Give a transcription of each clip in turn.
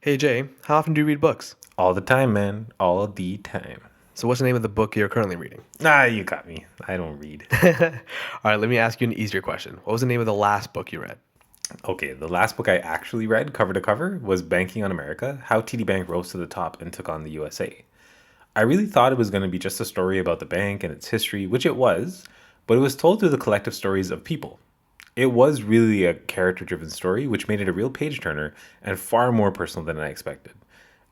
Hey Jay, how often do you read books? All the time, man. All the time. So, what's the name of the book you're currently reading? You got me. I don't read. All right, let me ask you an easier question. What was the name of the last book you read? Okay, the last book I actually read, cover to cover, was Banking on America: How TD Bank Rose to the Top and Took on the USA. I really thought it was going to be just a story about the bank and its history, which it was, but it was told through the collective stories of people. It was really a character driven story, which made it a real page turner and far more personal than I expected.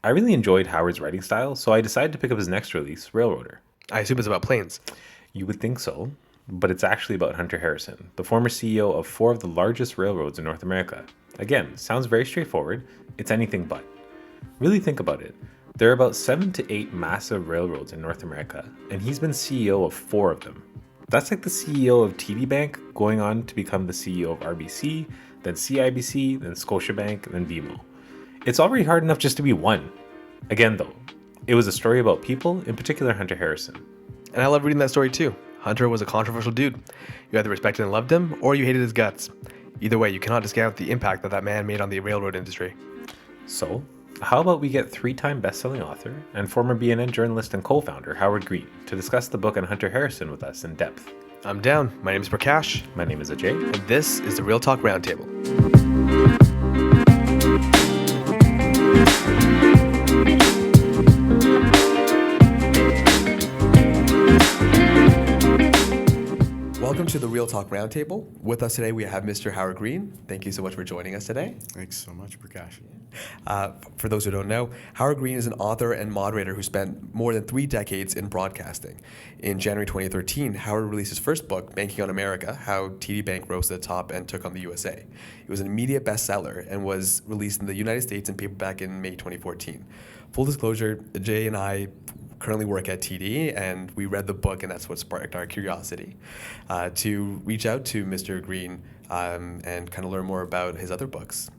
I really enjoyed Howard's writing style, so I decided to pick up his next release, Railroader. I assume it's about planes. You would think so, but it's actually about Hunter Harrison, the former CEO of four of the largest railroads in North America. Again, sounds very straightforward. It's anything but. Really think about it. There are about 7 to 8 massive railroads in North America, and he's been CEO of four of them. That's like the CEO of TD Bank going on to become the CEO of RBC, then CIBC, then Scotiabank, then BMO. It's already hard enough just to be one. Again, though, it was a story about people, in particular Hunter Harrison. And I love reading that story too. Hunter was a controversial dude. You either respected and loved him, or you hated his guts. Either way, you cannot discount the impact that man made on the railroad industry. So, how about we get three-time best-selling author and former BNN journalist and co-founder Howard Green to discuss the book on Hunter Harrison with us in depth. I'm down. My name is Prakash, My name is Ajay. and this is the Real Talk Roundtable. Welcome to the Real Talk Roundtable. With us today, we have Mr. Howard Green. Thank you so much for joining us today. Thanks so much, Prakash. For those who don't know, Howard Green is an author and moderator who spent more than 3 decades in broadcasting. In January 2013, Howard released his first book, Banking on America: How TD Bank Rose to the Top and Took on the USA. It was an immediate bestseller and was released in the United States in paperback in May 2014. Full disclosure, Jay and I currently work at TD, and we read the book, and that's what sparked our curiosity to reach out to Mr. Green and kind of learn more about his other books.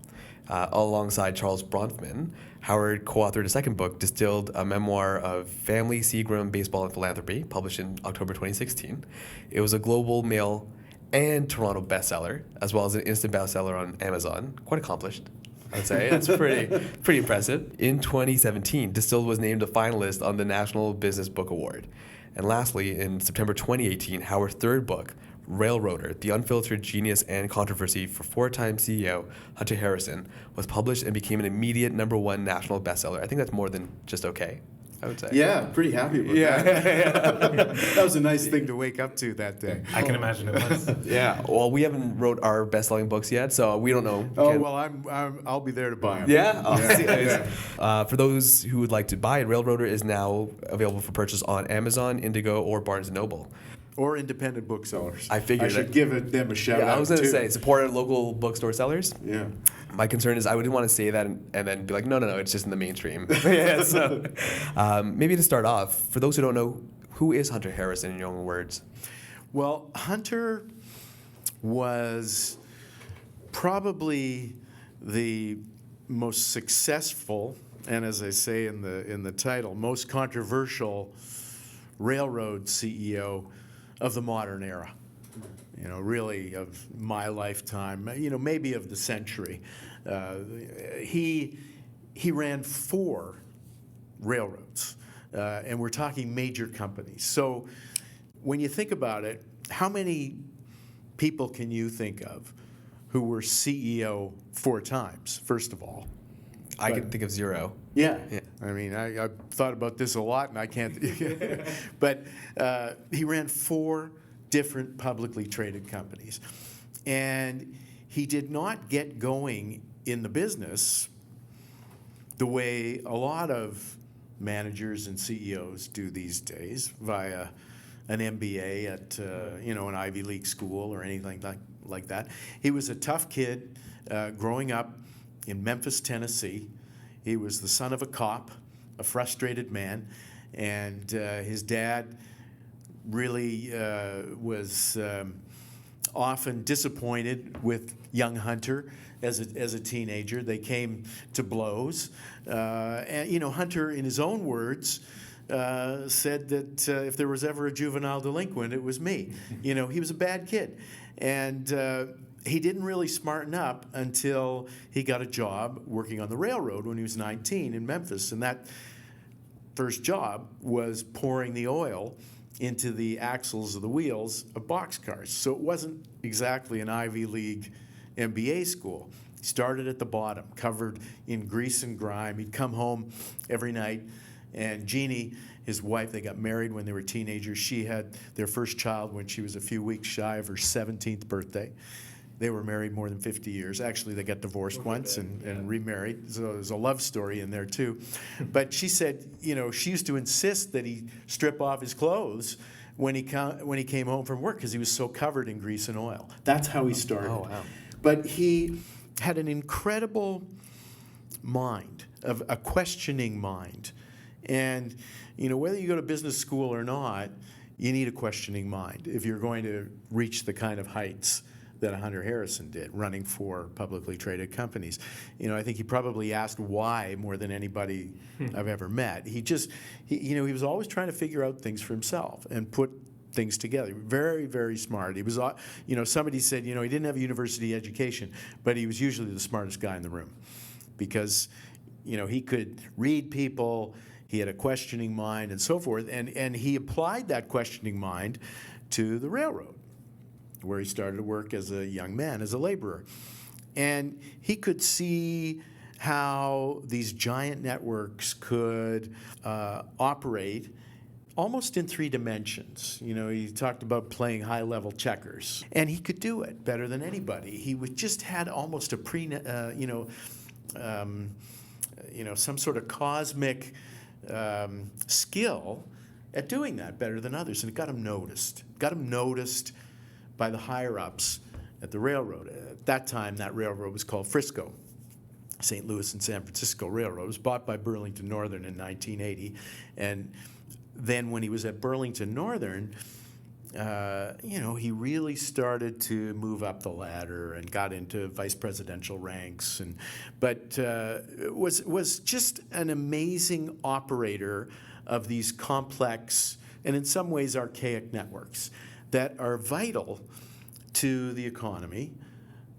Alongside Charles Bronfman, Howard co-authored a second book, Distilled, a memoir of family, Seagram, baseball, and philanthropy, published in October 2016. It was a global mail and Toronto bestseller, as well as an instant bestseller on Amazon. Quite accomplished, I'd say. That's pretty impressive. In 2017, Distilled was named a finalist on the National Business Book Award. And lastly, in September 2018, Howard's third book, Railroader: The Unfiltered Genius and Controversy for four-time CEO Hunter Harrison, was published and became an immediate #1 national bestseller. I think that's more than just okay, I would say. Yeah, pretty happy about that. That was a nice thing to wake up to that day. I can imagine it was. Yeah. Well, we haven't wrote our best-selling books yet, so we don't know. Oh, well, I'll be there to buy them. Yeah? Oh, Yeah. for those who would like to buy it, Railroader is now available for purchase on Amazon, Indigo, or Barnes & Noble. Or independent booksellers. I figured I should that- give them a shout out. Yeah, I was going to too. say, support our local bookstore sellers. Yeah. My concern is I wouldn't want to say that and then be like, no, it's just in the mainstream. Yeah, so, maybe to start off, for those who don't know, who is Hunter Harrison in your own words? Well, Hunter was probably the most successful, and as I say in the title, most controversial railroad CEO of the modern era. You know, really of my lifetime, maybe of the century. He ran 4 railroads, and we're talking major companies. So when you think about it, how many people can you think of who were CEO 4 times, first of all? I can think of 0. Yeah. Yeah. I mean, I've thought about this a lot, and I can't. But he ran 4 different publicly traded companies. And he did not get going in the business the way a lot of managers and CEOs do these days, via an MBA at an Ivy League school or anything like that. He was a tough kid growing up in Memphis, Tennessee. He was the son of a cop, a frustrated man, and his dad really was often disappointed with young Hunter as a teenager. They came to blows. And Hunter, in his own words, said that if there was ever a juvenile delinquent, it was me. He was a bad kid. And he didn't really smarten up until he got a job working on the railroad when he was 19 in Memphis. And that first job was pouring the oil into the axles of the wheels of boxcars. So it wasn't exactly an Ivy League MBA school. He started at the bottom, covered in grease and grime. He'd come home every night, and Jeannie, his wife, they got married when they were teenagers. She had their first child when she was a few weeks shy of her 17th birthday. They were married more than 50 years. Actually, they got divorced once and remarried. So there's a love story in there, too. But she said, you know, she used to insist that he strip off his clothes when he came home from work because he was so covered in grease and oil. That's how he started. Oh, wow. But he had an incredible mind, of a questioning mind. And, you know, whether you go to business school or not, you need a questioning mind if you're going to reach the kind of heights that Hunter Harrison did, running for publicly traded companies. You know, I think he probably asked why more than anybody I've ever met. He was always trying to figure out things for himself and put things together. Very, very smart. He was, you know, somebody said, you know, he didn't have a university education, but he was usually the smartest guy in the room because, you know, he could read people, he had a questioning mind and so forth, and he applied that questioning mind to the railroad, where he started to work as a young man, as a laborer. And he could see how these giant networks could operate almost in 3 dimensions. You know, he talked about playing high-level checkers, and he could do it better than anybody. He just had almost a some sort of cosmic skill at doing that better than others, and it got him noticed. Got him noticed by the higher-ups at the railroad. At that time, that railroad was called Frisco. St. Louis and San Francisco Railroad. It was bought by Burlington Northern in 1980. And then when he was at Burlington Northern, he really started to move up the ladder and got into vice presidential ranks. But was just an amazing operator of these complex and in some ways archaic networks that are vital to the economy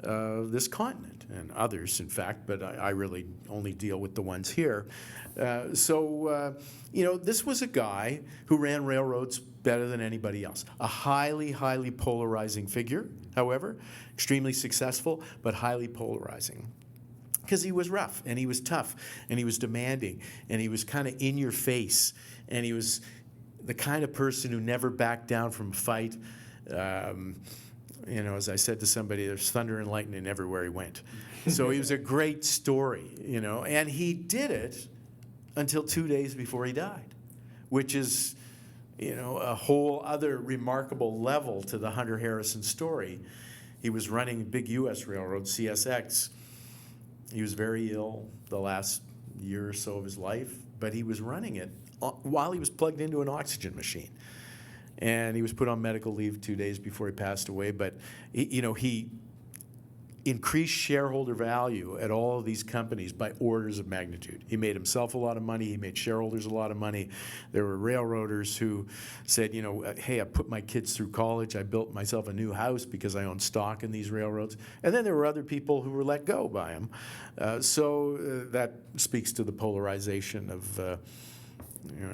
of this continent and others, in fact, but I really only deal with the ones here. This was a guy who ran railroads better than anybody else. A highly, highly polarizing figure, however, extremely successful, but highly polarizing. Because he was rough, and he was tough, and he was demanding, and he was kind of in your face, and he was the kind of person who never backed down from a fight. As I said to somebody, there's thunder and lightning everywhere he went. So he was a great story, and he did it until 2 days before he died, which is, a whole other remarkable level to the Hunter Harrison story. He was running a big U.S. railroad, CSX. He was very ill the last year or so of his life, but he was running it while he was plugged into an oxygen machine. And he was put on medical leave 2 days before he passed away. But, he increased shareholder value at all of these companies by orders of magnitude. He made himself a lot of money. He made shareholders a lot of money. There were railroaders who said, hey, I put my kids through college. I built myself a new house because I own stock in these railroads. And then there were other people who were let go by him. So that speaks to the polarization of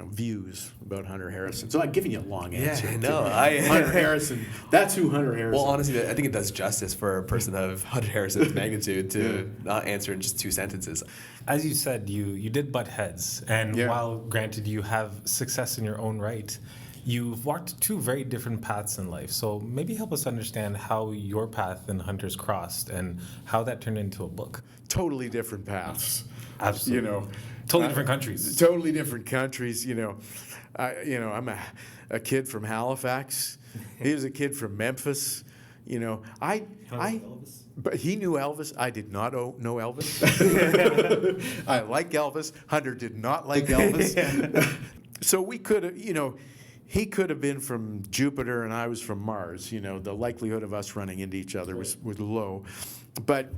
views about Hunter Harrison. So I'm giving you a long answer. Hunter Harrison. That's who Hunter Harrison. Well, honestly, I think it does justice for a person of Hunter Harrison's magnitude to not answer in just 2 sentences. As you said, you did butt heads, and while granted you have success in your own right, you've walked 2 very different paths in life. So maybe help us understand how your path and Hunter's crossed and how that turned into a book. Totally different paths. Absolutely. Totally different countries. Totally different countries. I'm a kid from Halifax. He was a kid from Memphis. But he knew Elvis. I did not know Elvis. I like Elvis. Hunter did not like Elvis. So we could have, he could have been from Jupiter and I was from Mars. The likelihood of us running into each other was low. But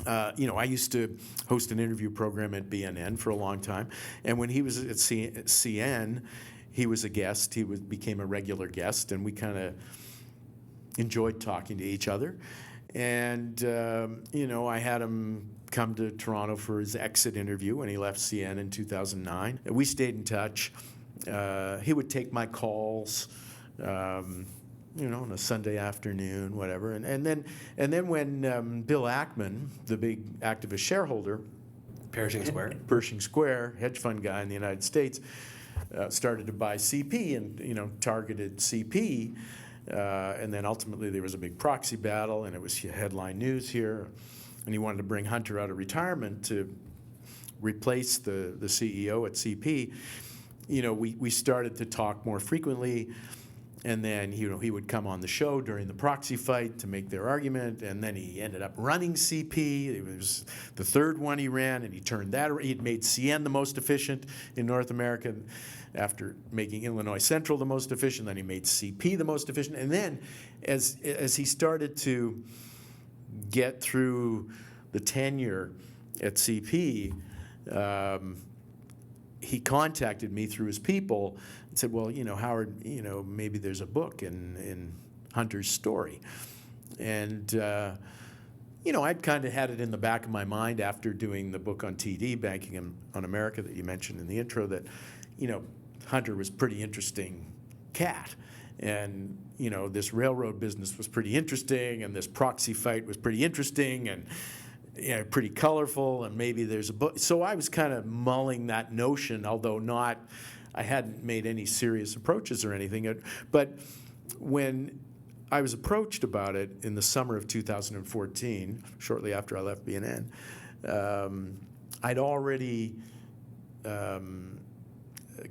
I used to host an interview program at BNN for a long time, and when he was at CN, he was a guest. He became a regular guest, and we kind of enjoyed talking to each other. And, I had him come to Toronto for his exit interview when he left CN in 2009. We stayed in touch. He would take my calls, on a Sunday afternoon, whatever. And then when Bill Ackman, the big activist shareholder, Pershing Square, hedge fund guy in the United States, started to buy CP and targeted CP, and then ultimately there was a big proxy battle, and it was headline news here, and he wanted to bring Hunter out of retirement to replace the CEO at CP. We started to talk more frequently. And then, he would come on the show during the proxy fight to make their argument, and then he ended up running CP. It was the third one he ran, and he turned that. He had made CN the most efficient in North America after making Illinois Central the most efficient. Then he made CP the most efficient. And then, as he started to get through the tenure at CP, he contacted me through his people and said, well, Howard, maybe there's a book in Hunter's story. And, I'd kind of had it in the back of my mind after doing the book on TD, Banking on America, that you mentioned in the intro, that, Hunter was a pretty interesting cat. And, this railroad business was pretty interesting, and this proxy fight was pretty interesting, and pretty colorful, and maybe there's a book. So I was kind of mulling that notion, although I hadn't made any serious approaches or anything. But when I was approached about it in the summer of 2014, shortly after I left BNN, I'd already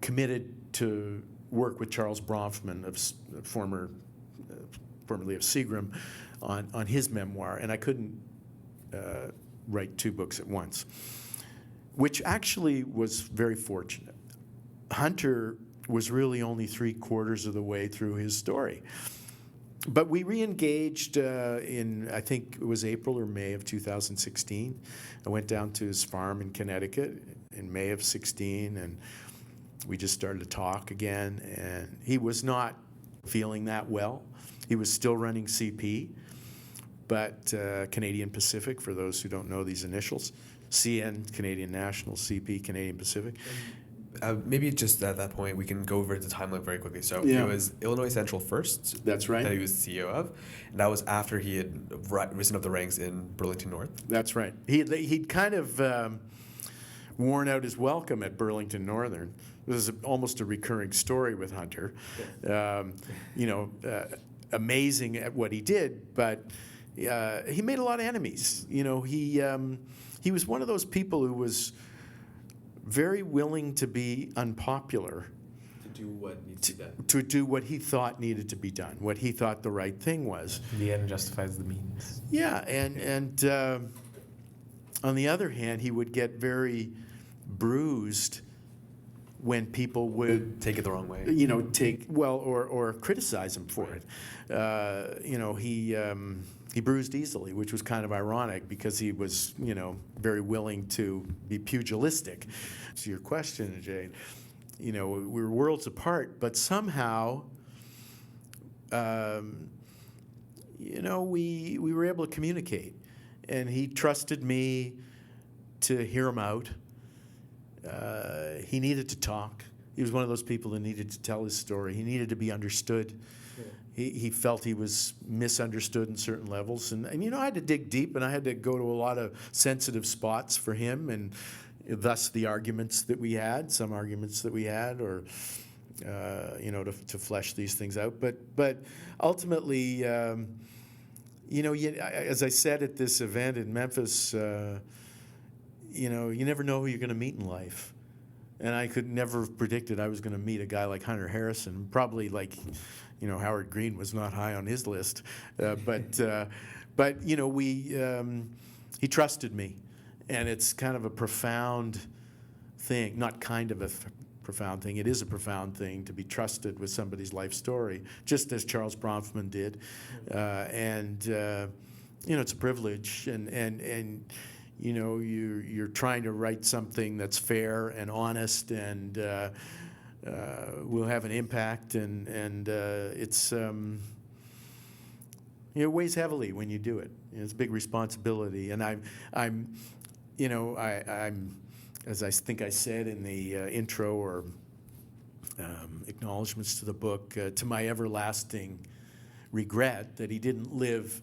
committed to work with Charles Bronfman, formerly of Seagram, on his memoir, and I couldn't write two books at once, which actually was very fortunate. Hunter was really only 3/4 of the way through his story. But we re-engaged in, I think it was April or May of 2016. I went down to his farm in Connecticut in May of 16, and we just started to talk again. And he was not feeling that well. He was still running CP. But Canadian Pacific, for those who don't know these initials, CN, Canadian National, CP, Canadian Pacific. Maybe just at that point, we can go over the timeline very quickly. So Yeah. it was Illinois Central first. That's right. That he was CEO of. And that was after he had risen up the ranks in Burlington North. That's right. He'd kind of worn out his welcome at Burlington Northern. This is almost a recurring story with Hunter. Amazing at what he did, but he made a lot of enemies. He was one of those people who was very willing to be unpopular. To do what needs to be done. To do what he thought needed to be done, what he thought the right thing was. The end justifies the means. Yeah, and on the other hand, he would get very bruised when people would take it the wrong way. Or criticize him for it. He bruised easily, which was kind of ironic because he was, very willing to be pugilistic. To your question, Jade, we were worlds apart, but somehow, we were able to communicate, and he trusted me to hear him out. He needed to talk. He was one of those people who needed to tell his story. He needed to be understood. Yeah. He felt he was misunderstood in certain levels. And I had to dig deep, and I had to go to a lot of sensitive spots for him, and thus the arguments that we had, or, to flesh these things out. But ultimately, as I said at this event in Memphis, you never know who you're going to meet in life. And I could never have predicted I was going to meet a guy like Hunter Harrison. Probably Howard Green was not high on his list. But he trusted me. And it's kind of a profound thing, not kind of a profound thing. It is a profound thing to be trusted with somebody's life story, just as Charles Bronfman did. It's a privilege. And you're trying to write something that's fair and honest and will have an impact, and it's It weighs heavily when you do it. It's a big responsibility, and I'm, as I think I said in the intro or acknowledgments to the book, to my everlasting regret that he didn't live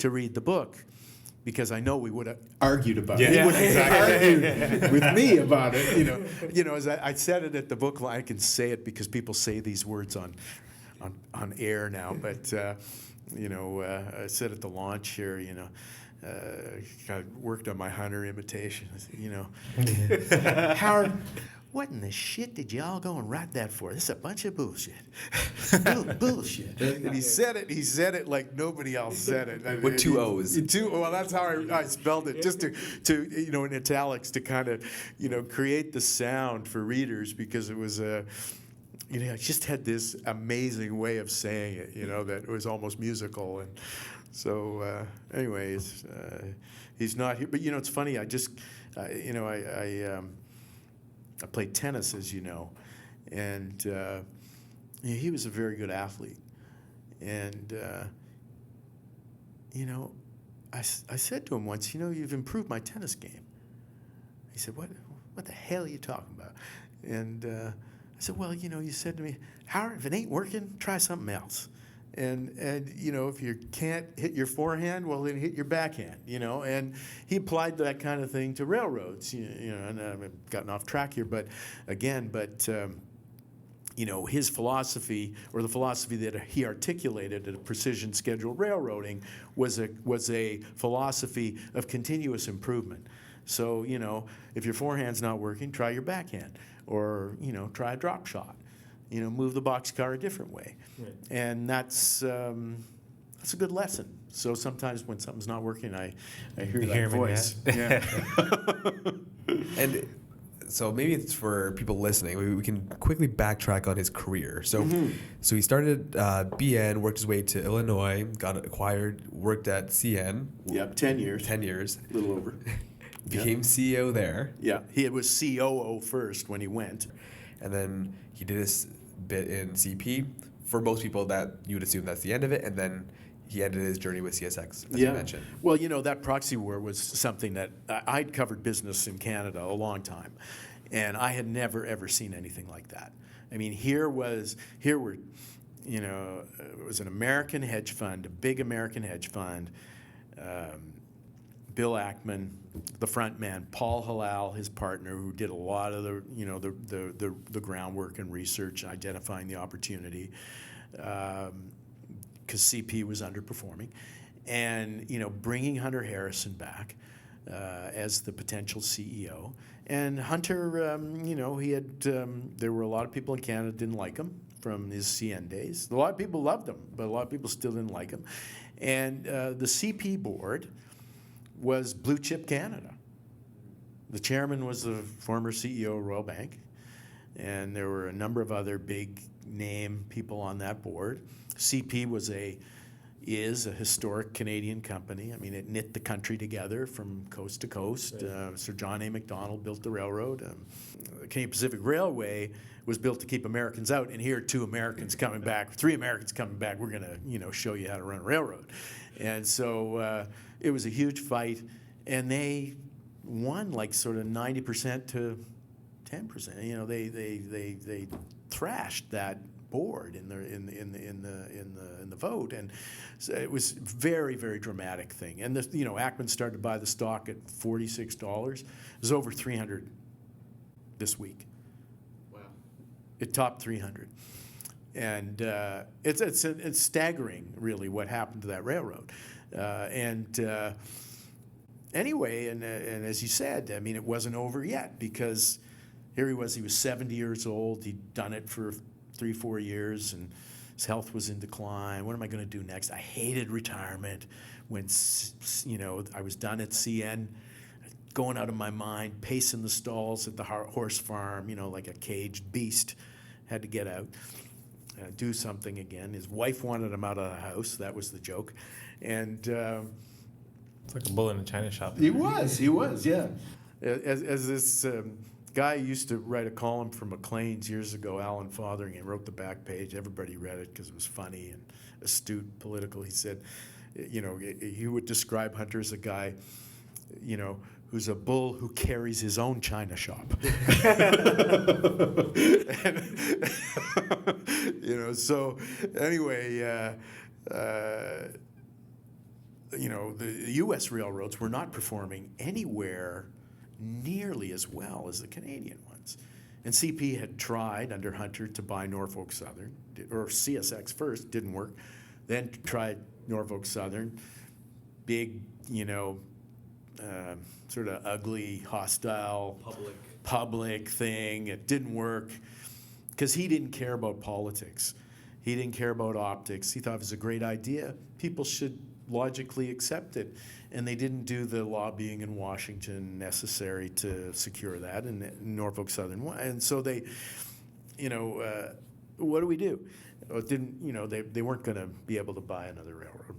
to read the book, because I know we would have argued about it. He would have argued with me about it. As I said it at the book, I can say it because people say these words on air now, but. I said at the launch here, I worked on my Hunter imitation. Howard, what in the shit did y'all go and write that for? This is a bunch of bullshit. Bullshit. And he said it like nobody else said it. With two O's. Well, that's how I spelled it, just to in italics to kind of, create the sound for readers, because it was it just had this amazing way of saying it, that it was almost musical. And so, anyways, he's not here. But, it's funny. I just, I played tennis, as you know. And he was a very good athlete. And, I said to him once, you've improved my tennis game. He said, what the hell are you talking about? And I said, well, you said to me, Howard, if it ain't working, try something else. And if you can't hit your forehand, well, then hit your backhand, And he applied that kind of thing to railroads, and I've gotten off track here, but his philosophy, or the philosophy that he articulated at Precision Scheduled Railroading, was a philosophy of continuous improvement. So, if your forehand's not working, try your backhand. Or, try a drop shot. Move the boxcar a different way. Right. And that's a good lesson. So sometimes when something's not working, I hear that voice. Yeah. And so maybe it's for people listening. We can quickly backtrack on his career. So, so he started BN, worked his way to Illinois, got acquired, worked at CN. Yep, 10 years. 10 years. A little over. Became CEO there. Yeah, he was COO first when he went. And then he did this bit in CP. For most people, that you would assume that's the end of it. And then he ended his journey with CSX, as you mentioned. Well, that Proxy War was something that I'd covered business in Canada a long time. And I had never, ever seen anything like that. I mean, it was an American hedge fund, a big American hedge fund. Bill Ackman, the front man, Paul Halal, his partner, who did a lot of the groundwork and research, identifying the opportunity, because CP was underperforming, and bringing Hunter Harrison back as the potential CEO. And Hunter, he had there were a lot of people in Canada didn't like him from his CN days. A lot of people loved him, but a lot of people still didn't like him. And the CP board was Blue Chip Canada. The chairman was the former CEO of Royal Bank, and there were a number of other big name people on that board. CP is a historic Canadian company. I mean, it knit the country together from coast to coast. Right. Sir John A. Macdonald built the railroad. The Canadian Pacific Railway was built to keep Americans out, and here 3 Americans coming back. We're going to show you how to run a railroad. And so it was a huge fight, and they won like sort of 90% to 10%. They thrashed that board in the vote, and so it was a very, very dramatic thing. And Ackman started to buy the stock at $46. It was over 300 this week. Wow! It topped 300. And it's staggering, really, what happened to that railroad. Anyway, and as you said, I mean, it wasn't over yet, because here he was 70 years old. He'd done it for 3-4 years, and his health was in decline. What am I going to do next? I hated retirement. When I was done at CN, going out of my mind, pacing the stalls at the horse farm, like a caged beast. Had to get out. Do something again. His wife wanted him out of the house. That was the joke. And it's like a bull in a china shop. He was, yeah. As this guy used to write a column for Maclean's years ago, Alan Fotheringham, wrote the back page. Everybody read it because it was funny and astute, political. He said, he would describe Hunter as a guy, who's a bull who carries his own china shop. So anyway, the U.S. railroads were not performing anywhere nearly as well as the Canadian ones. And CP had tried under Hunter to buy Norfolk Southern, or CSX first, didn't work. Then tried Norfolk Southern, big, sort of ugly, hostile, public thing. It didn't work because he didn't care about politics. He didn't care about optics. He thought it was a great idea. People should logically accept it. And they didn't do the lobbying in Washington necessary to secure that, and Norfolk Southern won. And so they, what do we do? It didn't, they weren't going to be able to buy another railroad.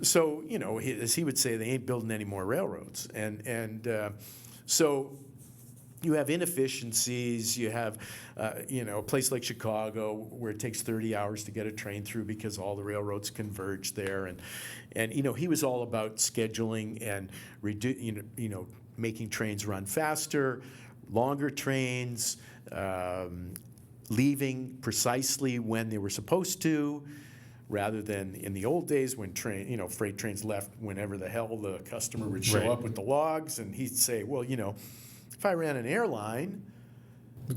So, as he would say, they ain't building any more railroads. And so you have inefficiencies. You have, a place like Chicago where it takes 30 hours to get a train through because all the railroads converge there. And he was all about scheduling and making trains run faster, longer trains, leaving precisely when they were supposed to, rather than in the old days when freight trains left whenever the hell the customer would show up with the logs, and he'd say, well, if I ran an airline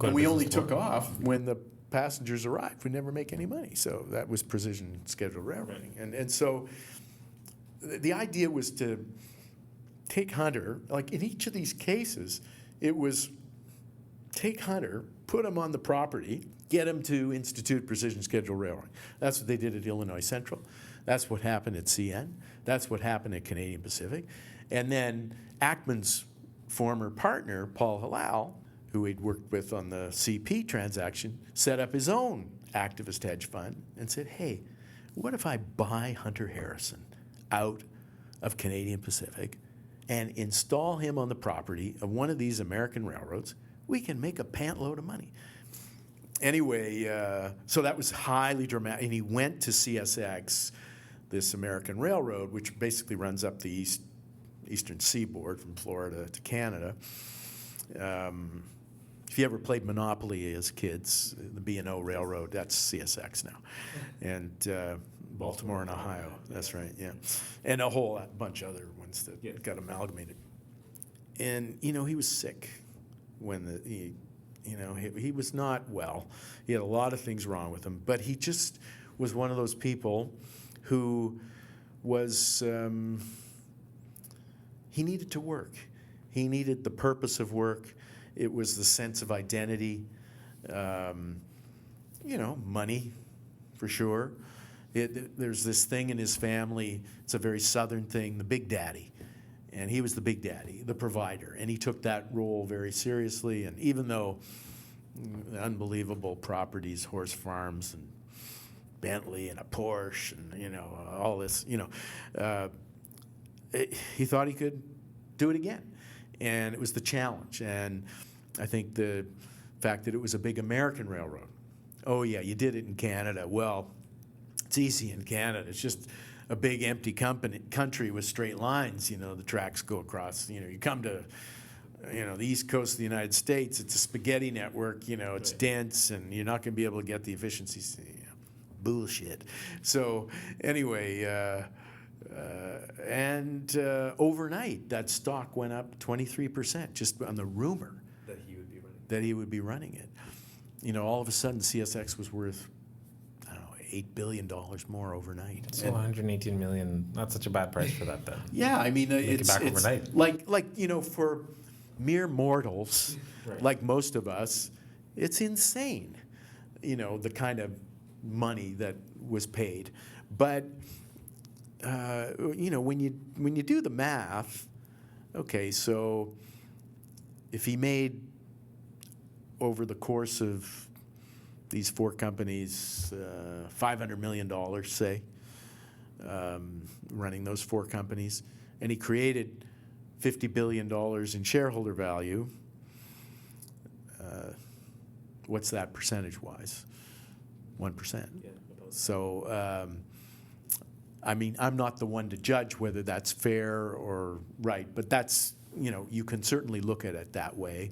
and we only took off when the passengers arrived, we'd never make any money. So that was precision scheduled railroading. And so the idea was to take Hunter, like in each of these cases, it was take Hunter, put him on the property, get him to institute precision scheduled railroading. That's what they did at Illinois Central. That's what happened at CN. That's what happened at Canadian Pacific. And then Ackman's former partner, Paul Halal, who he'd worked with on the CP transaction, set up his own activist hedge fund and said, hey, what if I buy Hunter Harrison out of Canadian Pacific and install him on the property of one of these American railroads? We can make a pant load of money. Anyway, so that was highly dramatic. And he went to CSX, this American railroad, which basically runs up the eastern seaboard from Florida to Canada. If you ever played Monopoly as kids, the B&O Railroad, that's CSX now. And Baltimore and Ohio, that's right, yeah. And a whole bunch of other ones that got amalgamated. And, he was sick when he was not well. He had a lot of things wrong with him, but he just was one of those people who was, he needed to work. He needed the purpose of work. It was the sense of identity, money, for sure. There's this thing in his family, it's a very Southern thing, the Big Daddy. And he was the Big Daddy, the provider. And he took that role very seriously. And even though unbelievable properties, horse farms and Bentley and a Porsche and, all this, he thought he could do it again. And it was the challenge. And I think the fact that it was a big American railroad. Oh, yeah, you did it in Canada. Well, it's easy in Canada. It's just a big empty country with straight lines. The tracks go across. You come to, the east coast of the United States, it's a spaghetti network. It's dense, and you're not going to be able to get the efficiencies. Bullshit. So anyway, overnight, that stock went up 23% just on the rumor that he would be running it. All of a sudden, CSX was worth, $8 billion more overnight. So 118 million, not such a bad price for that then. Yeah, I mean, it's back overnight. Like for mere mortals, like most of us, it's insane, the kind of money that was paid. But, when you do the math, okay, so if he made over the course of these four companies, $500 million, say, running those four companies, and he created $50 billion in shareholder value. What's that percentage-wise? 1%. So I mean, I'm not the one to judge whether that's fair or right, but that's, you can certainly look at it that way.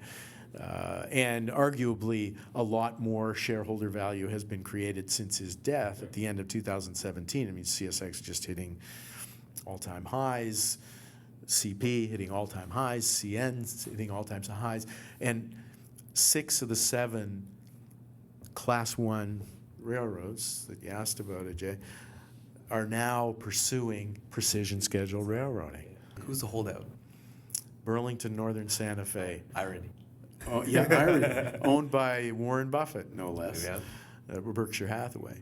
And arguably, a lot more shareholder value has been created since his death at the end of 2017. I mean, CSX just hitting all-time highs, CP hitting all-time highs, CN hitting all-time highs, and 6 of the 7 Class 1 railroads that you asked about, Ajay, are now pursuing precision schedule railroading. Who's the holdout? Burlington Northern Santa Fe. Irony. Oh, yeah, Irony. Owned by Warren Buffett, no less. Yeah. Berkshire Hathaway.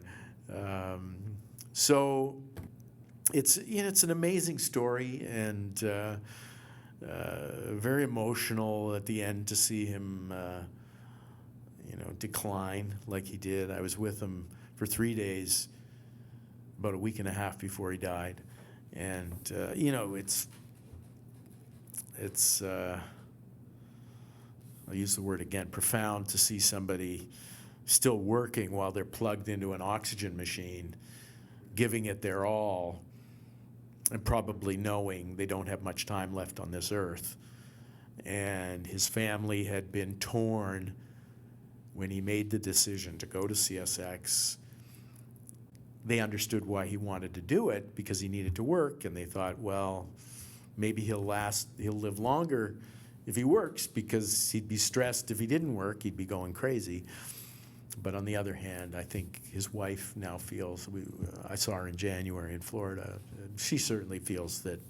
So it's it's an amazing story, and very emotional at the end to see him decline like he did. I was with him for 3 days, about a week and a half before he died, and it's I'll use the word again, profound to see somebody still working while they're plugged into an oxygen machine, giving it their all, and probably knowing they don't have much time left on this earth. And his family had been torn when he made the decision to go to CSX. They understood why he wanted to do it, because he needed to work, and they thought, well, maybe he'll live longer if he works, because he'd be stressed if he didn't work, he'd be going crazy. But on the other hand, I think his wife now feels, I saw her in January in Florida, she certainly feels that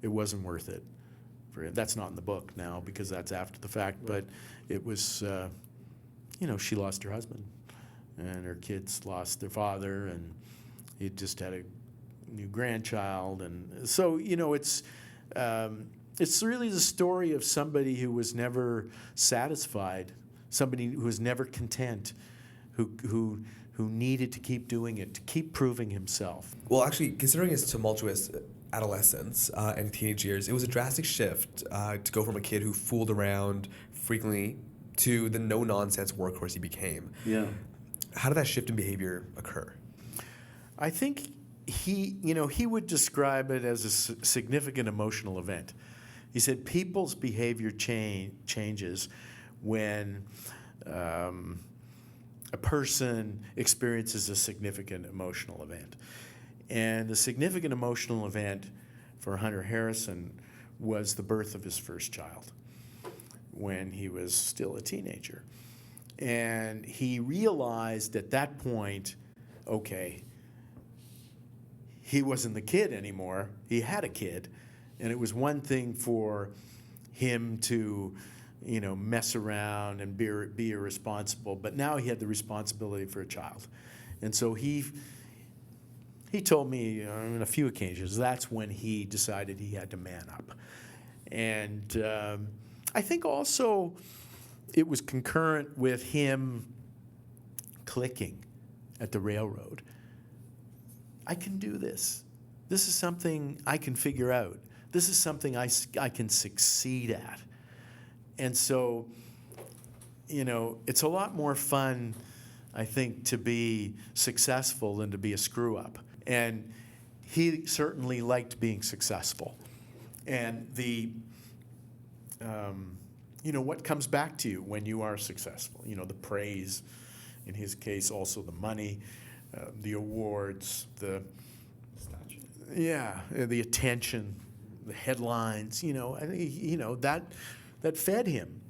it wasn't worth it for him. That's not in the book now, because that's after the fact, but it was, she lost her husband, and her kids lost their father, and he just had a new grandchild, and so, it's really the story of somebody who was never satisfied, somebody who was never content, who needed to keep doing it, to keep proving himself. Well, actually, considering his tumultuous adolescence and teenage years, it was a drastic shift to go from a kid who fooled around frequently to the no-nonsense workhorse he became. Yeah. How did that shift in behavior occur? I think he would describe it as a significant emotional event. He said people's behavior changes when a person experiences a significant emotional event. And the significant emotional event for Hunter Harrison was the birth of his first child when he was still a teenager. And he realized at that point, okay, he wasn't the kid anymore. He had a kid. And it was one thing for him to, mess around and be irresponsible, but now he had the responsibility for a child. And so he told me on a few occasions that's when he decided he had to man up. And I think also it was concurrent with him clicking at the railroad. I can do this. This is something I can figure out. This is something I can succeed at. And so, it's a lot more fun, I think, to be successful than to be a screw-up. And he certainly liked being successful. And what comes back to you when you are successful? The praise, in his case, also the money, the awards, the attention, the headlines. That fed him,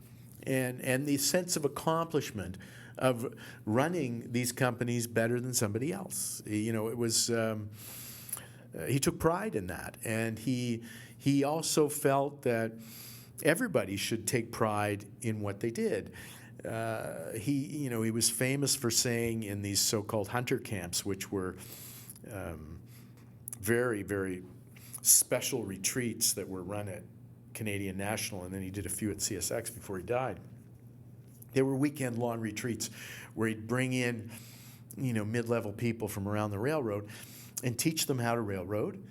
and the sense of accomplishment of running these companies better than somebody else. It was he took pride in that, and he also felt that everybody should take pride in what they did. He was famous for saying in these so-called hunter camps, which were very, very special retreats that were run at Canadian National, and then he did a few at CSX before he died. They were weekend-long retreats where he'd bring in, mid-level people from around the railroad and teach them how to railroad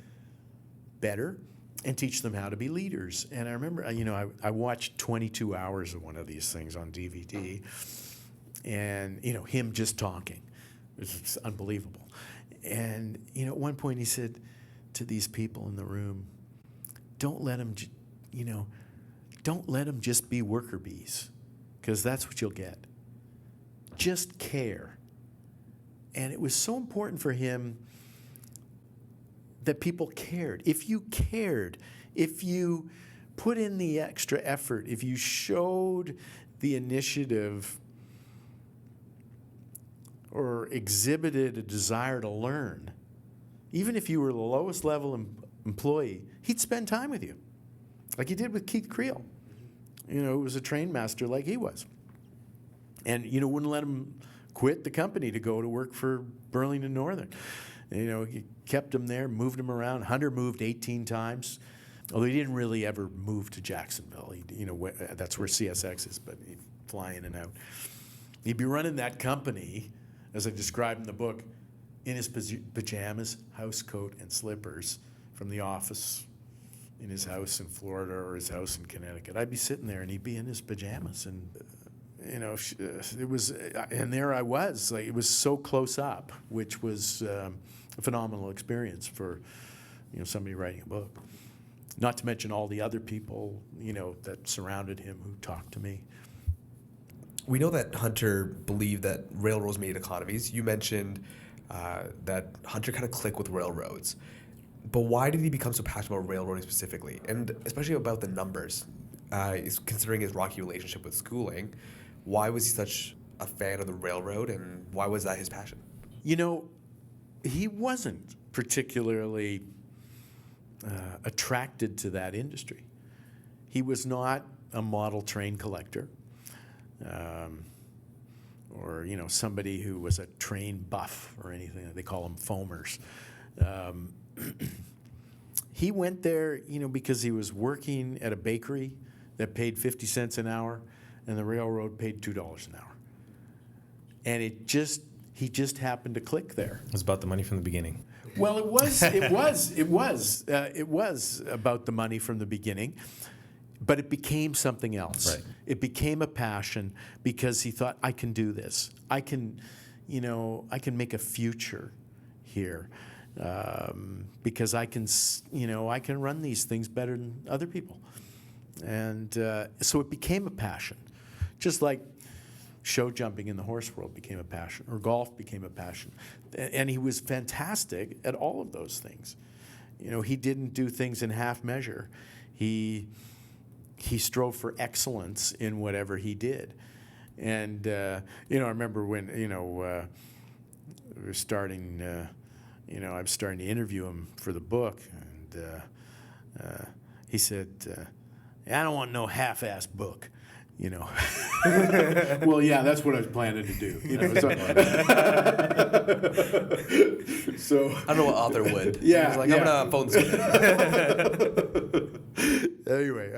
better and teach them how to be leaders. And I remember, I watched 22 hours of one of these things on DVD, and, him just talking. It was unbelievable. And, at one point he said to these people in the room, don't let them, don't let them just be worker bees, because that's what you'll get. Just care. And it was so important for him that people cared. If you cared, if you put in the extra effort, if you showed the initiative or exhibited a desire to learn, even if you were the lowest level employee, he'd spend time with you, like he did with Keith Creel. Who was a train master like he was. And, wouldn't let him quit the company to go to work for Burlington Northern. He kept him there, moved him around. Hunter moved 18 times, although he didn't really ever move to Jacksonville. That's where CSX is, but he'd fly in and out. He'd be running that company, as I described in the book, in his pajamas, house coat, and slippers from the office in his house in Florida or his house in Connecticut. I'd be sitting there and he'd be in his pajamas, and it was, and there I was, like, it was so close up, which was a phenomenal experience for somebody writing a book. Not to mention all the other people that surrounded him who talked to me. We know that Hunter believed that railroads made economies. You mentioned that Hunter kind of clicked with railroads. But why did he become so passionate about railroading specifically? And especially about the numbers, considering his rocky relationship with schooling. Why was he such a fan of the railroad, and why was that his passion? He wasn't particularly attracted to that industry. He was not a model train collector, or somebody who was a train buff or anything. They call them foamers. He went there, because he was working at a bakery that paid 50 cents an hour, and the railroad paid $2 an hour. And he just happened to click there. It was about the money from the beginning. Well, it was about the money from the beginning, but it became something else. Right. It became a passion because he thought, I can do this. I can make a future here. Because I can run these things better than other people. And so it became a passion. Just like show jumping in the horse world became a passion, or golf became a passion. And he was fantastic at all of those things. He didn't do things in half measure. He strove for excellence in whatever he did. And, I remember when, we were starting... I was starting to interview him for the book, and he said, I don't want no half-assed book, Well, yeah, that's what I was planning to do, So I don't know what author would. Yeah, He was like, yeah. I'm going to phone this. Anyway,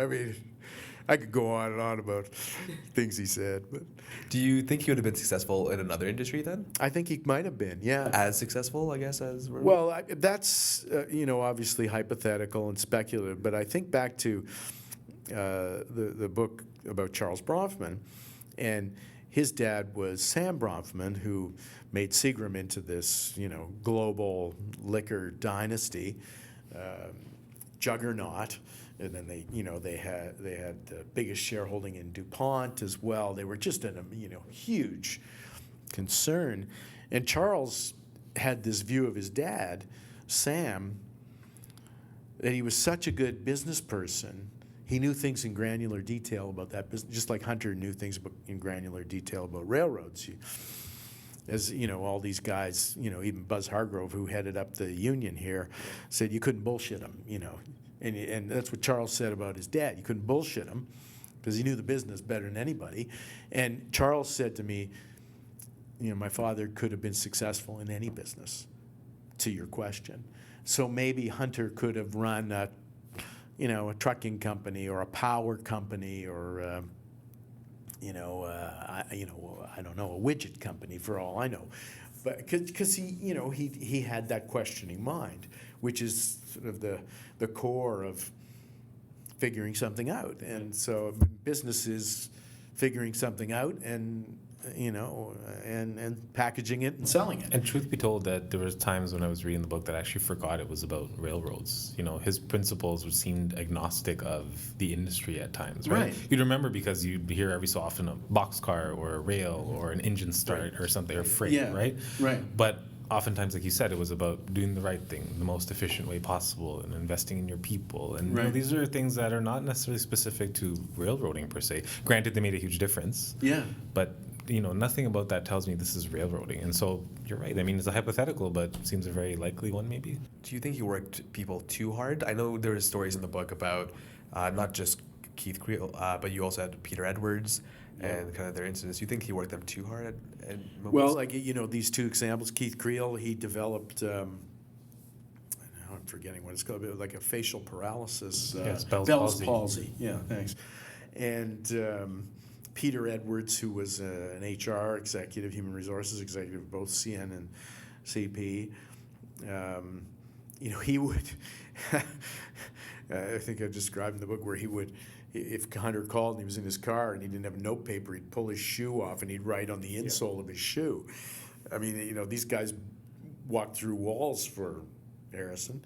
I could go on and on about things he said, but Do you think he would have been successful in another industry then? I think he might have been, yeah. As successful, I guess, as railroad? Well, that's obviously hypothetical and speculative, but I think back to the book about Charles Bronfman, and his dad was Sam Bronfman, who made Seagram into this global liquor dynasty, juggernaut. And then they had the biggest shareholding in DuPont as well. They were just a huge concern. And Charles had this view of his dad, Sam, that he was such a good business person. He knew things in granular detail about that business, just like Hunter knew things in granular detail about railroads. As all these guys, even Buzz Hargrove, who headed up the union here, said you couldn't bullshit him, And that's what Charles said about his dad. You couldn't bullshit him because he knew the business better than anybody. And Charles said to me, my father could have been successful in any business, to your question. So maybe Hunter could have run a trucking company or a power company or, I don't know, a widget company for all I know. But because he had that questioning mind, which is sort of the core of figuring something out. And so business is figuring something out, and and packaging it and selling it. And truth be told, that there was times when I was reading the book that I actually forgot it was about railroads. His principles seemed agnostic of the industry at times, right? Right. You'd remember because you'd hear every so often a boxcar or a rail or an engine start or something, or freight, Yeah, right? right. But oftentimes, like you said, it was about doing the right thing the most efficient way possible and investing in your people. And Right. these are things that are not necessarily specific to railroading per se. Granted, they made a huge difference. Yeah. But nothing about that tells me this is railroading. And so you're right. I mean, it's a hypothetical, but seems a very likely one, maybe. Do you think he worked people too hard? I know there are stories in the book about not just Keith Creel, but you also had Peter Edwards and kind of their incidents. Do you think he worked them too hard at moments? Well, like, these two examples, Keith Creel, he developed, now I'm forgetting what it's called, but like a facial paralysis. Yes, Bell's palsy. Yeah, thanks. And Peter Edwards, who was an HR executive, human resources executive, both CN and CP, he would, I think I described in the book where he would, if Hunter called and he was in his car and he didn't have note paper, he'd pull his shoe off and he'd write on the insole of his shoe. I mean, these guys walked through walls for Harrison,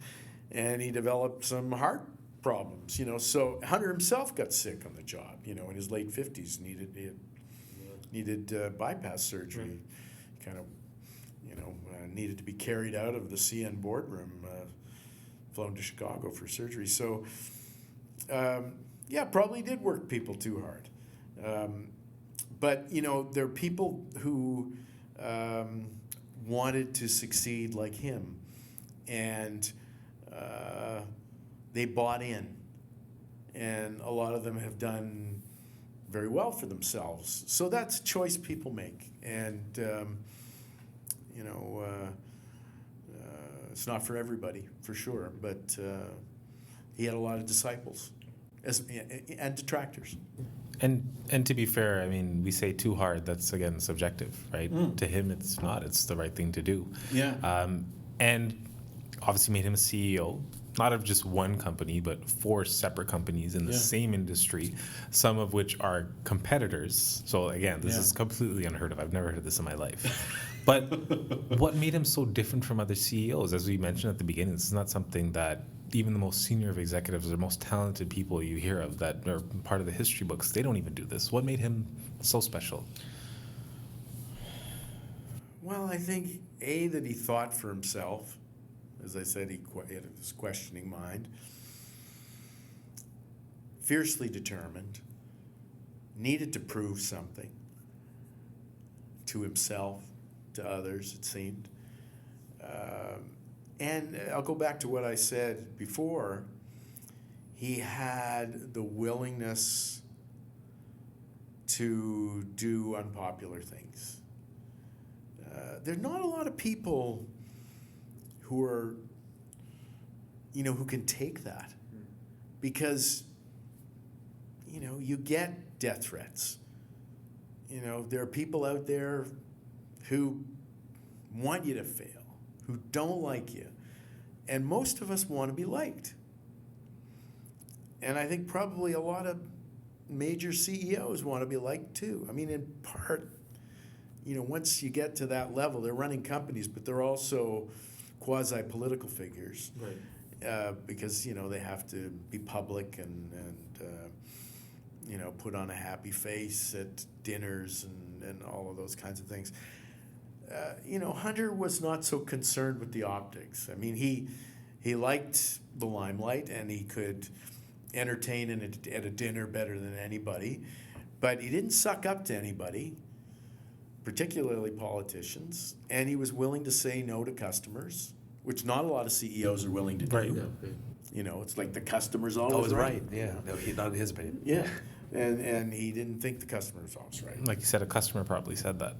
and he developed some heart problems, So Hunter himself got sick on the job, in his late 50s, needed bypass surgery, kind of, needed to be carried out of the CN boardroom, flown to Chicago for surgery. So, probably did work people too hard. But, there are people who wanted to succeed like him, and they bought in, and a lot of them have done very well for themselves. So that's a choice people make, and it's not for everybody, for sure. But he had a lot of disciples and detractors. And to be fair, I mean, we say too hard. That's again subjective, right? To him, it's not. It's the right thing to do. Yeah. And obviously made him a CEO, not of just one company, but 4 separate companies in the same industry, some of which are competitors. So again, this is completely unheard of. I've never heard of this in my life. But what made him so different from other CEOs? As we mentioned at the beginning, this is not something that even the most senior of executives or most talented people you hear of that are part of the history books, they don't even do this. What made him so special? Well, I think, that he thought for himself. As I said, he had this questioning mind. Fiercely determined. Needed to prove something to himself, to others, it seemed. And I'll go back to what I said before. He had the willingness to do unpopular things. There are not a lot of people who are, who can take that, because, you get death threats. There are people out there who want you to fail, who don't like you, and most of us want to be liked. And I think probably a lot of major CEOs want to be liked too. I mean, in part, once you get to that level, they're running companies, but they're also quasi-political figures, right? Because they have to be public and put on a happy face at dinners and all of those kinds of things. Hunter was not so concerned with the optics. I mean, he liked the limelight, and he could entertain at a dinner better than anybody, but he didn't suck up to anybody, particularly politicians, and he was willing to say no to customers, which not a lot of CEOs are willing to do. Right. It's like the customer's always Always right. right. Yeah. No, not in his opinion. Yeah, and he didn't think the customer was always right. Like you said, a customer probably said that.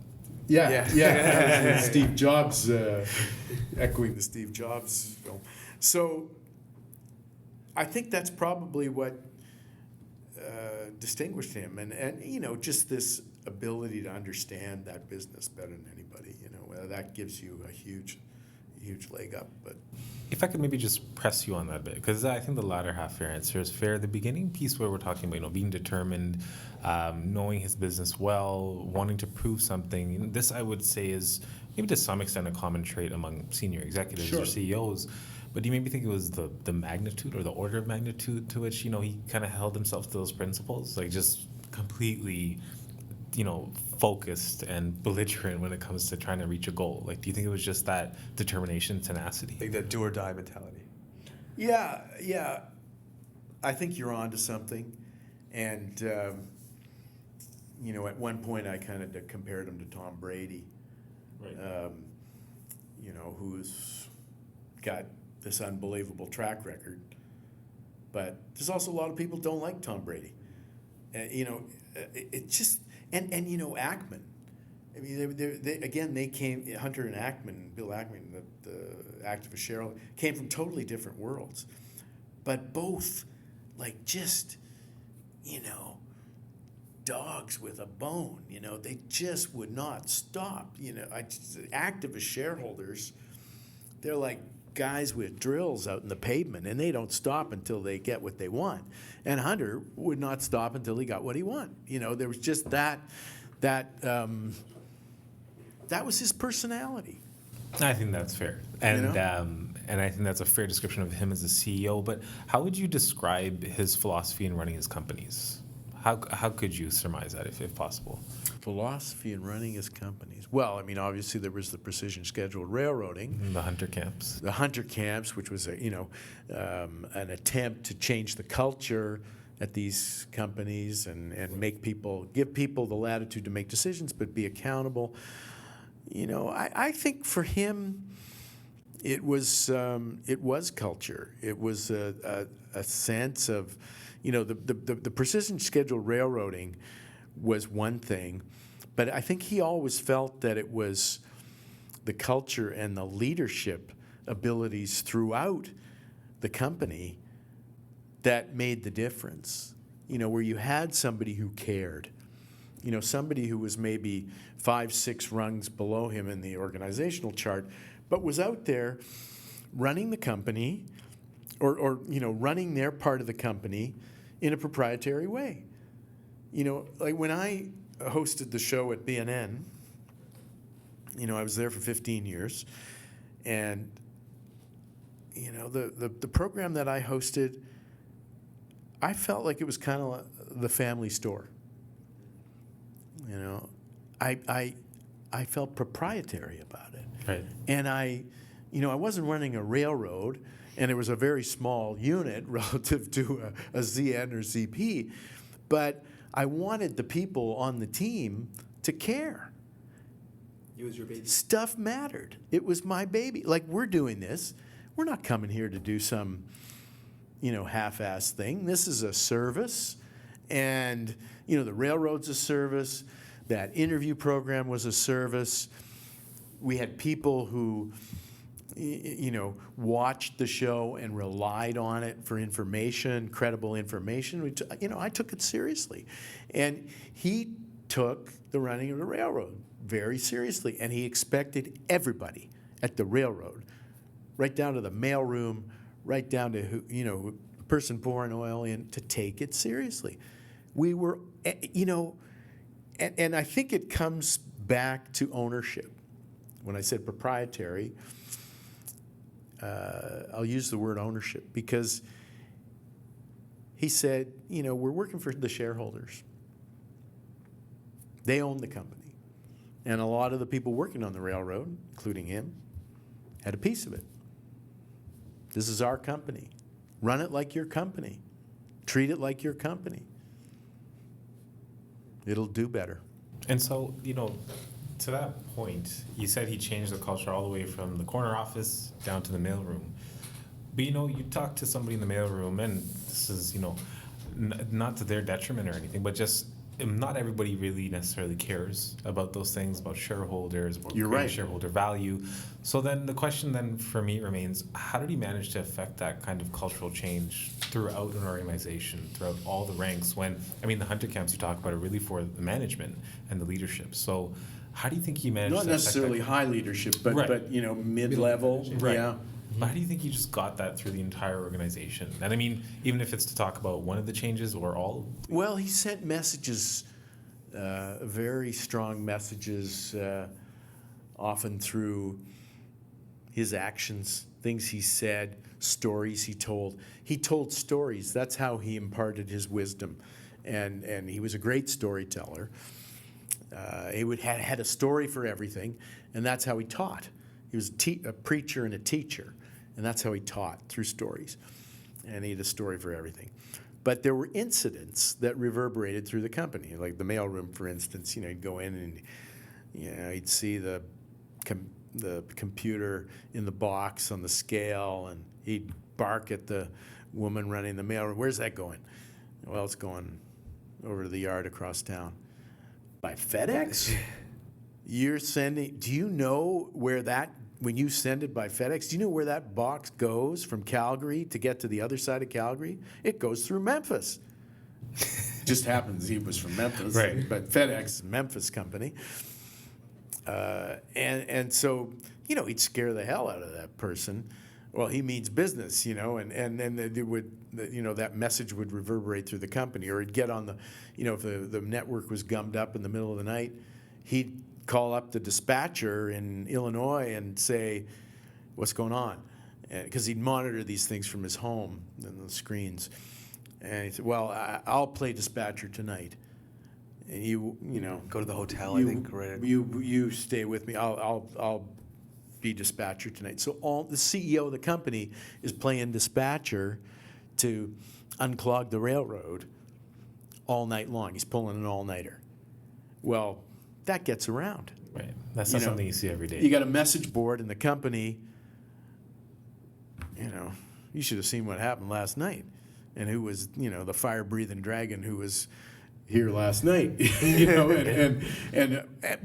Yeah. Steve Jobs, echoing the Steve Jobs film. So I think that's probably what distinguished him, and just this ability to understand that business better than anybody. That gives you a huge huge leg up. But If I could maybe just press you on that a bit, because I think the latter half of your answer is fair. The beginning piece where we're talking about, being determined, knowing his business well, wanting to prove something. This, I would say, is maybe to some extent a common trait among senior executives or CEOs. But do you maybe think it was the magnitude or the order of magnitude to which, he kind of held himself to those principles? Like just completely, focused and belligerent when it comes to trying to reach a goal? Like, do you think it was just that determination, tenacity? Like that do or die mentality. yeah, I think you're on to something. And, at one point I kind of compared him to Tom Brady, Right. who's got this unbelievable track record. But there's also a lot of people don't like Tom Brady. It just, and Ackman. I mean, they came, Hunter and Ackman, Bill Ackman, the activist shareholder, came from totally different worlds. But both, like, just, dogs with a bone, they just would not stop. Activist shareholders, they're like guys with drills out in the pavement, and they don't stop until they get what they want. And Hunter would not stop until he got what he wanted. There was just that was his personality. I think that's fair, and I think that's a fair description of him as a CEO. But how would you describe his philosophy in running his companies? How could you surmise that, if possible? Philosophy in running his companies. Well, I mean, obviously there was the precision scheduled railroading, The Hunter camps. the Hunter camps, which was an attempt to change the culture at these companies and give people the latitude to make decisions, but be accountable. I think for him, it was culture. It was a sense of, the precision scheduled railroading was one thing, but I think he always felt that it was the culture and the leadership abilities throughout the company that made the difference. Where you had somebody who cared, somebody who was maybe 5-6 rungs below him in the organizational chart, but was out there running the company or running their part of the company in a proprietary way. Like when I hosted the show at BNN, I was there for 15 years, and the program that I hosted, I felt like it was kind of the family store. I felt proprietary about it. Right. And I wasn't running a railroad, and it was a very small unit relative to a ZN or ZP, but I wanted the people on the team to care. It was your baby. Stuff mattered. It was my baby. Like, we're doing this. We're not coming here to do some, half-ass thing. This is a service, and, the railroad's a service. That interview program was a service. We had people who, watched the show and relied on it for information, credible information. I took it seriously. And he took the running of the railroad very seriously. And he expected everybody at the railroad, right down to the mailroom, right down to the person pouring oil in, to take it seriously. We were, and I think it comes back to ownership. When I said proprietary, I'll use the word ownership, because he said, we're working for the shareholders. They own the company. And a lot of the people working on the railroad, including him, had a piece of it. This is our company. Run it like your company. Treat it like your company. It'll do better. And so, to that point, you said he changed the culture all the way from the corner office down to the mailroom. But, you talk to somebody in the mailroom, and this is, not to their detriment or anything, but just not everybody really necessarily cares about those things, about shareholders, about You're creating right. shareholder value. So then the question then for me remains, how did he manage to affect that kind of cultural change throughout an organization, throughout all the ranks when, I mean, the hunter camps you talk about are really for the management and the leadership. So how do you think he managed Not to affect necessarily that? high leadership, but, Right. but mid-level. Right. Yeah. But how do you think you just got that through the entire organization? And I mean, even if it's to talk about one of the changes or all? Well, he sent messages, very strong messages, often through his actions, things he said, stories he told. He told stories. That's how he imparted his wisdom. And he was a great storyteller. He had a story for everything, and that's how he taught. He was a preacher and a teacher, and that's how he taught, through stories. And he had a story for everything. But there were incidents that reverberated through the company, like the mailroom, for instance. He'd go in and he'd see the computer in the box on the scale, and he'd bark at the woman running the mailroom. Where's that going? Well, it's going over to the yard across town. By FedEx? You're sending, do you know where that, when you send it by FedEx, do you know where that box goes from Calgary to get to the other side of Calgary? It goes through Memphis. Just happens he was from Memphis, Right. But FedEx, Memphis company. And so, he'd scare the hell out of that person. Well, he means business, and then it would, that message would reverberate through the company, or he'd get on the, if the network was gummed up in the middle of the night, he'd call up the dispatcher in Illinois and say, what's going on? Because he'd monitor these things from his home and the screens. And he said, well, I'll play dispatcher tonight. And you Go to the hotel, I think. Right. you stay with me. I'll be dispatcher tonight. So the CEO of the company is playing dispatcher to unclog the railroad all night long. He's pulling an all-nighter. Well, that gets around. Right. That's not something you see every day. You got a message board in the company. You should have seen what happened last night, and who was the fire-breathing dragon who was here last night.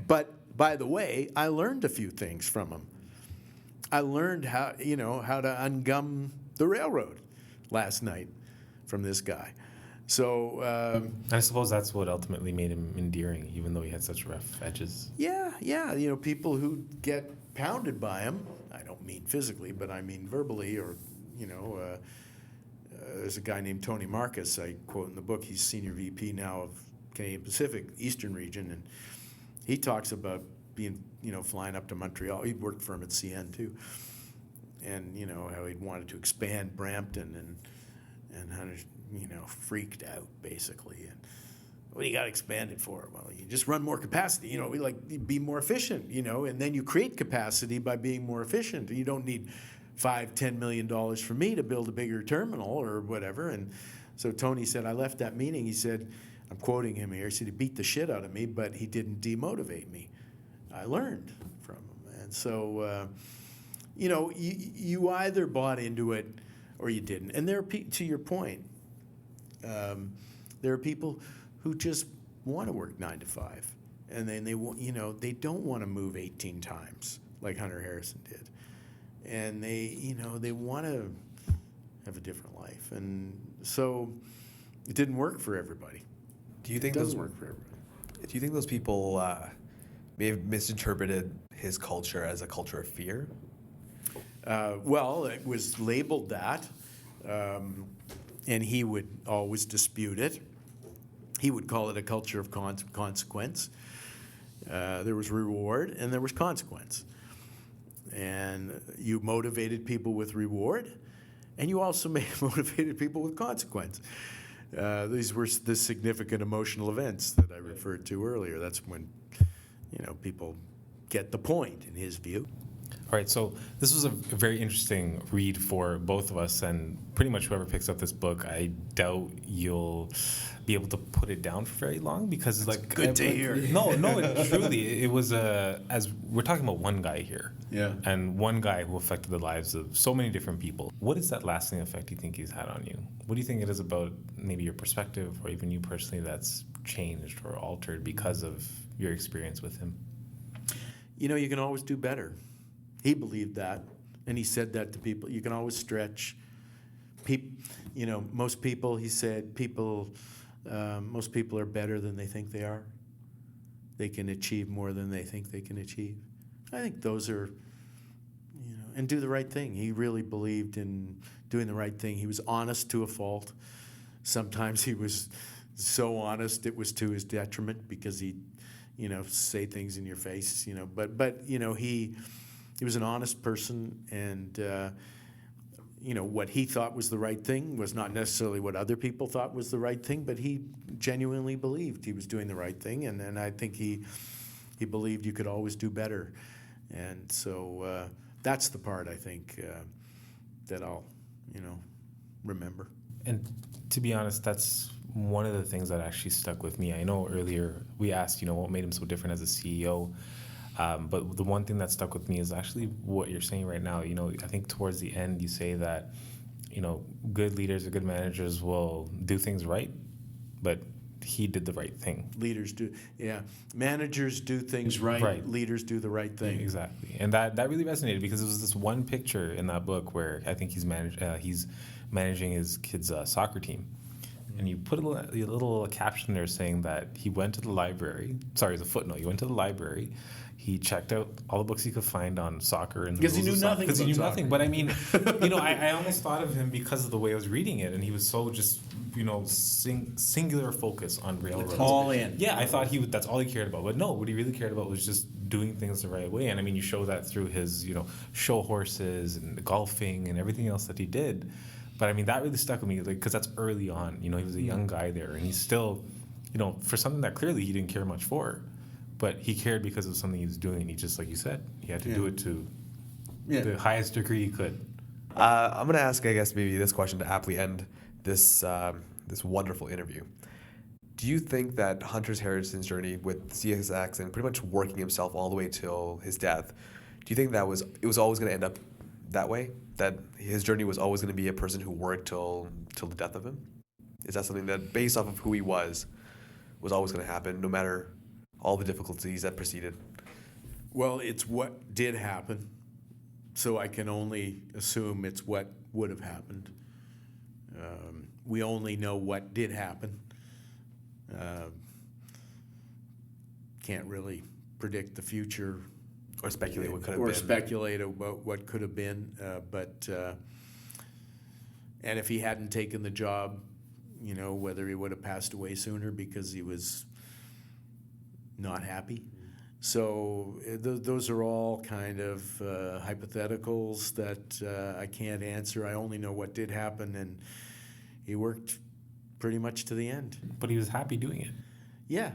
But by the way, I learned a few things from him. I learned how to ungum the railroad last night from this guy. So I suppose that's what ultimately made him endearing, even though he had such rough edges. yeah. People who get pounded by him. I don't mean physically, but I mean verbally, or there's a guy named Tony Marcus I quote in the book. He's senior VP now of Canadian Pacific Eastern region, and he talks about being flying up to Montreal. He worked for him at CN too, and how he'd wanted to expand Brampton and how freaked out basically. And what do you got expanded for? Well, you just run more capacity. We be more efficient. And then you create capacity by being more efficient. You don't need $5-10 million from me to build a bigger terminal or whatever. And so Tony said, I left that meeting. He said, I'm quoting him here. He said he beat the shit out of me, but he didn't demotivate me. I learned from him. And so, you either bought into it or you didn't. And to your point, there are people who just want to work 9 to 5, and then they don't want to move 18 times like Hunter Harrison did, and they want to have a different life, and so it didn't work for everybody. Do you think It doesn't work for everybody. Do you think those people may have misinterpreted his culture as a culture of fear? Well, it was labeled that, and he would always dispute it. He would call it a culture of consequence. There was reward and there was consequence. And you motivated people with reward, and you also motivated people with consequence. These were the significant emotional events that I referred to earlier. That's when people get the point, in his view. All right, so this was a very interesting read for both of us, and pretty much whoever picks up this book, I doubt you'll be able to put it down for very long, because good to hear. No, it was as we're talking about one guy here, Yeah. and one guy who affected the lives of so many different people. What is that lasting effect you think he's had on you? What do you think it is about maybe your perspective or even you personally that's changed or altered because of your experience with him? You know, you can always do better. He believed that, and he said that to people. You can always stretch. You know, most people, he said, most people are better than they think they are. They can achieve more than they think they can achieve. I think those are, you know, and do the right thing. He really believed in doing the right thing. He was honest to a fault. Sometimes he was so honest it was to his detriment because he'd, you know, say things in your face, you know. But you know, he was an honest person, and you know, what he thought was the right thing was not necessarily what other people thought was the right thing, but he genuinely believed he was doing the right thing, and I think he believed you could always do better. And so that's the part, I think, that I'll, you know, remember. And to be honest, that's one of the things that actually stuck with me. I know earlier we asked, you know, what made him so different as a CEO. But the one thing that stuck with me is actually what you're saying right now. You know, I think towards the end you say that, you know, good leaders or good managers will do things right, but he did the right thing. Leaders do, yeah. Managers do things right. Leaders do the right thing. Exactly. And that really resonated because it was this one picture in that book where I think he's managing his kids' soccer team. And you put a little caption there saying that he went to the library. Sorry, it's a footnote. He went to the library. He checked out all the books he could find on soccer and because he knew nothing. Because he knew nothing. But I mean, you know, I almost thought of him because of the way I was reading it, and he was so just, you know, singular focus on railroads. All in. Yeah, I thought that's all he cared about. But no, what he really cared about was just doing things the right way. And I mean, you show that through his, you know, show horses and golfing and everything else that he did. But I mean, that really stuck with me, like, because that's early on. You know, he was a young guy there, and he's still, you know, for something that clearly he didn't care much for, but he cared because of something he was doing, and he just, like you said, he had to do it to the highest degree he could. I'm going to ask, I guess, maybe this question to aptly end this wonderful interview. Do you think that Hunter Harrison's journey with CSX and pretty much working himself all the way till his death, do you think it was always going to end up that way? That his journey was always going to be a person who worked till the death of him? Is that something that, based off of who he was always going to happen, no matter all the difficulties that preceded? Well, it's what did happen, so I can only assume it's what would have happened. We only know what did happen. Can't really predict the future. Or speculate what could have been. Or speculate about what could have been. And if he hadn't taken the job, you know, whether he would have passed away sooner because he was not happy. So those are all kind of hypotheticals that I can't answer. I only know what did happen, and he worked pretty much to the end. But he was happy doing it. Yeah,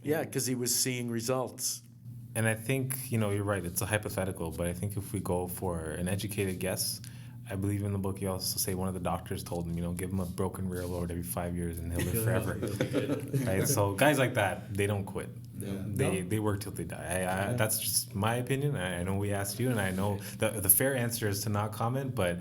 because he was seeing results. And I think, you know, you're right, it's a hypothetical, but I think if we go for an educated guess, I believe in the book you also say one of the doctors told him, you know, give him a broken railroad every 5 years and he'll live forever. Right? So guys like that, they don't quit. They work till they die. That's just my opinion. I know we asked you, and I know the fair answer is to not comment, but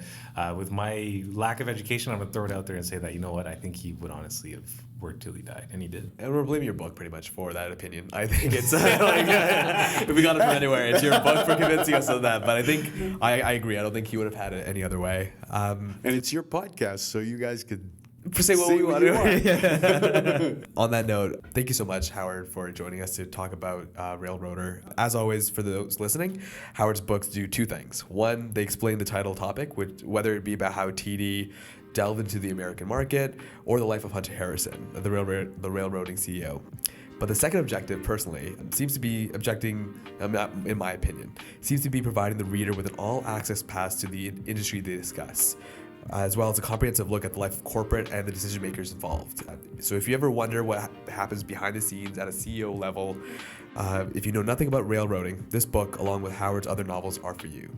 with my lack of education, I'm going to throw it out there and say that, you know what, I think he would honestly have worked till he died, and he did. And we're blaming your book pretty much for that opinion. I think it's if we got it from anywhere, it's your book for convincing us of that. But I think I agree. I don't think he would have had it any other way. And it's your podcast, so you guys could say what we want. On that note, thank you so much, Howard, for joining us to talk about Railroader. As always, for those listening, Howard's books do two things. One, they explain the title topic, which, whether it be about how TD delved into the American market or the life of Hunter Harrison, the railroading CEO. But the second objective, personally, seems to be in my opinion, seems to be providing the reader with an all-access pass to the industry they discuss, as well as a comprehensive look at the life of corporate and the decision makers involved. So if you ever wonder what happens behind the scenes at a CEO level, if you know nothing about railroading, this book, along with Howard's other novels, are for you.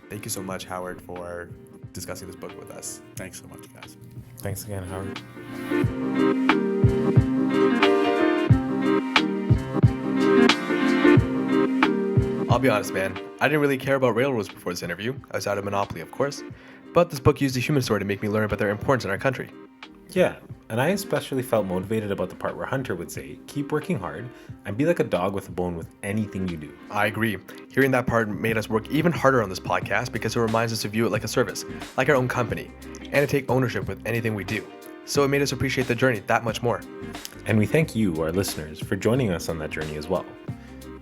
Thank you so much, Howard, for discussing this book with us. Thanks so much, guys. Thanks again, Howard. I'll be honest, man. I didn't really care about railroads before this interview, outside of Monopoly, of course. But this book used a human story to make me learn about their importance in our country. Yeah, and I especially felt motivated about the part where Hunter would say, keep working hard and be like a dog with a bone with anything you do. I agree. Hearing that part made us work even harder on this podcast because it reminds us to view it like a service, like our own company, and to take ownership with anything we do. So it made us appreciate the journey that much more. And we thank you, our listeners, for joining us on that journey as well.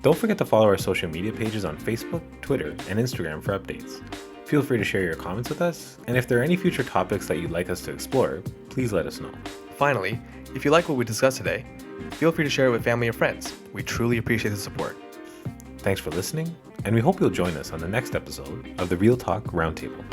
Don't forget to follow our social media pages on Facebook, Twitter, and Instagram for updates. Feel free to share your comments with us, and if there are any future topics that you'd like us to explore, please let us know. Finally, if you like what we discussed today, feel free to share it with family and friends. We truly appreciate the support. Thanks for listening, and we hope you'll join us on the next episode of the Real Talk Roundtable.